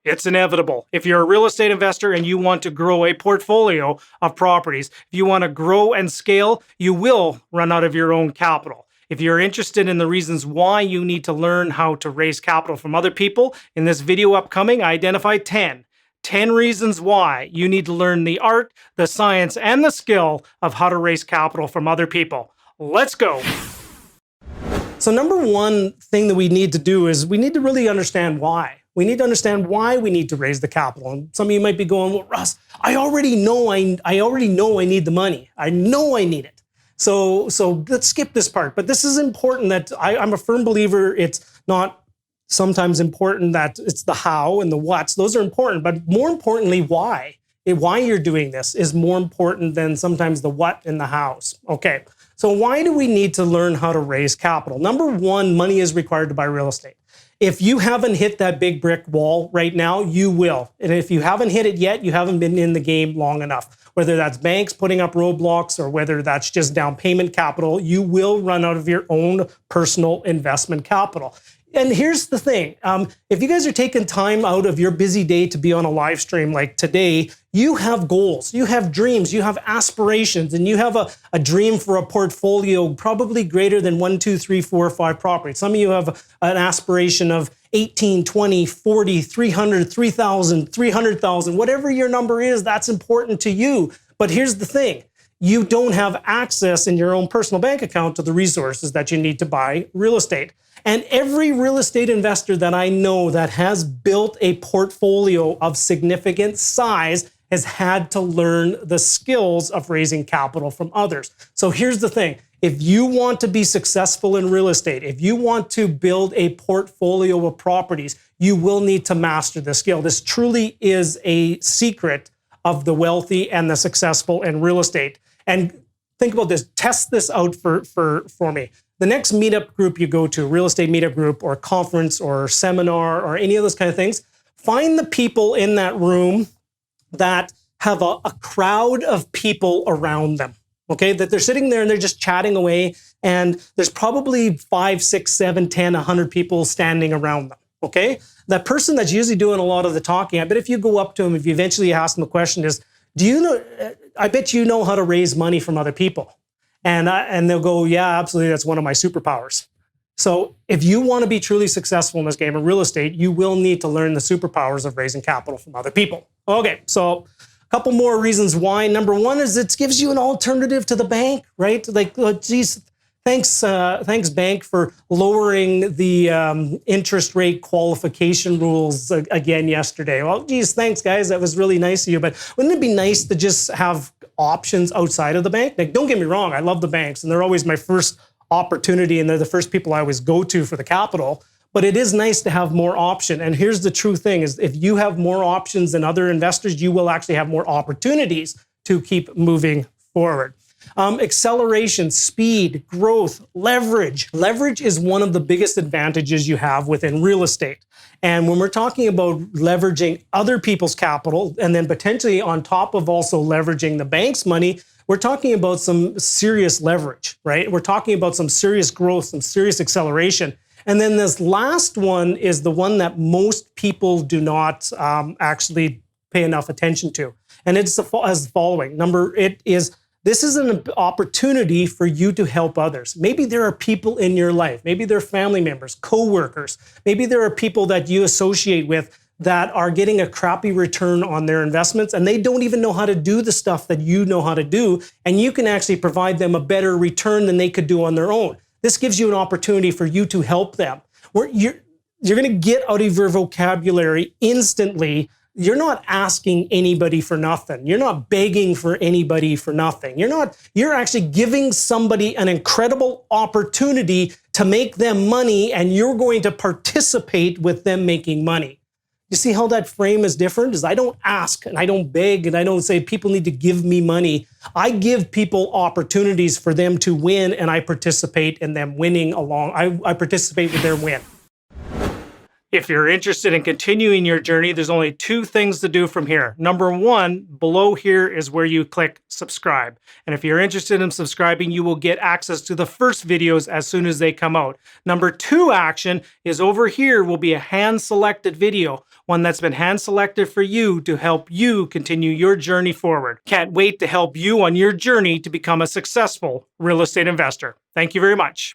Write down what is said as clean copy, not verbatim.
It's inevitable. If you're a real estate investor and you want to grow a portfolio of properties, if you want to grow and scale, you will run out of your own capital. If you're interested in the reasons why you need to learn how to raise capital from other people, in this video upcoming, I identify 10 reasons why you need to learn the art, the science, and the skill of how to raise capital from other people. Let's go. So number one thing that we need to do is we need to really understand why. We need to understand why we need to raise the capital. And some of you might be going, well, Russ, I already know I need the money. I know I need it. So let's skip this part. But this is important that I'm a firm believer it's not sometimes important that it's the how and the what's. Those are important, but more importantly, why. Why you're doing this is more important than sometimes the what and the hows. Okay, so why do we need to learn how to raise capital? Number one, money is required to buy real estate. If you haven't hit that big brick wall right now, you will. And if you haven't hit it yet, you haven't been in the game long enough. Whether that's banks putting up roadblocks or whether that's just down payment capital, you will run out of your own personal investment capital. And here's the thing, if you guys are taking time out of your busy day to be on a live stream like today, you have goals, you have dreams, you have aspirations, and you have a dream for a portfolio probably greater than 1, 2, 3, 4, 5 properties. Some of you have an aspiration of 18, 20, 40, 300, 3,000, 300,000, whatever your number is, that's important to you. But here's the thing, you don't have access in your own personal bank account to the resources that you need to buy real estate. And every real estate investor that I know that has built a portfolio of significant size has had to learn the skills of raising capital from others. So here's the thing. If you want to be successful in real estate, if you want to build a portfolio of properties, you will need to master this skill. This truly is a secret of the wealthy and the successful in real estate. And think about this, test this out for me. The next meetup group you go to, real estate meetup group or conference or seminar or any of those kind of things, find the people in that room that have a crowd of people around them, okay? That they're sitting there and they're just chatting away and there's probably 5, 6, 7, 10, 100 people standing around them, okay? That person that's usually doing a lot of the talking, I bet if you go up to them, if you eventually ask them a question is, do you know, I bet you know how to raise money from other people. And they'll go, yeah, absolutely, that's one of my superpowers. So if you want to be truly successful in this game of real estate, you will need to learn the superpowers of raising capital from other people. Okay, so a couple more reasons why. Number one is it gives you an alternative to the bank, right? Like, geez, thanks bank for lowering the interest rate qualification rules again yesterday. Well, geez, thanks guys, that was really nice of you. But wouldn't it be nice to just have options outside of the bank? Like, don't get me wrong, I love the banks and they're always my first opportunity and they're the first people I always go to for the capital. But it is nice to have more option. And here's the true thing is if you have more options than other investors, you will actually have more opportunities to keep moving forward. Acceleration, speed, growth, leverage. Leverage is one of the biggest advantages you have within real estate. And when we're talking about leveraging other people's capital and then potentially on top of also leveraging the bank's money, we're talking about some serious leverage, right? We're talking about some serious growth, some serious acceleration. And then this last one is the one that most people do not actually pay enough attention to. And it's as the following. This is an opportunity for you to help others. Maybe there are people in your life, maybe they're family members, coworkers, maybe there are people that you associate with that are getting a crappy return on their investments and they don't even know how to do the stuff that you know how to do, and you can actually provide them a better return than they could do on their own. This gives you an opportunity for you to help them. You're going to get out of your vocabulary instantly. You're not asking anybody for nothing. You're not begging for anybody for nothing. You're actually giving somebody an incredible opportunity to make them money, and you're going to participate with them making money. You see how that frame is different? Is I don't ask and I don't beg and I don't say people need to give me money. I give people opportunities for them to win and I participate in them winning along. I participate with their win. If you're interested in continuing your journey, there's only two things to do from here. Number one, below here is where you click subscribe. And if you're interested in subscribing, you will get access to the first videos as soon as they come out. Number two action is over here will be a hand-selected video, one that's been hand-selected for you to help you continue your journey forward. Can't wait to help you on your journey to become a successful real estate investor. Thank you very much.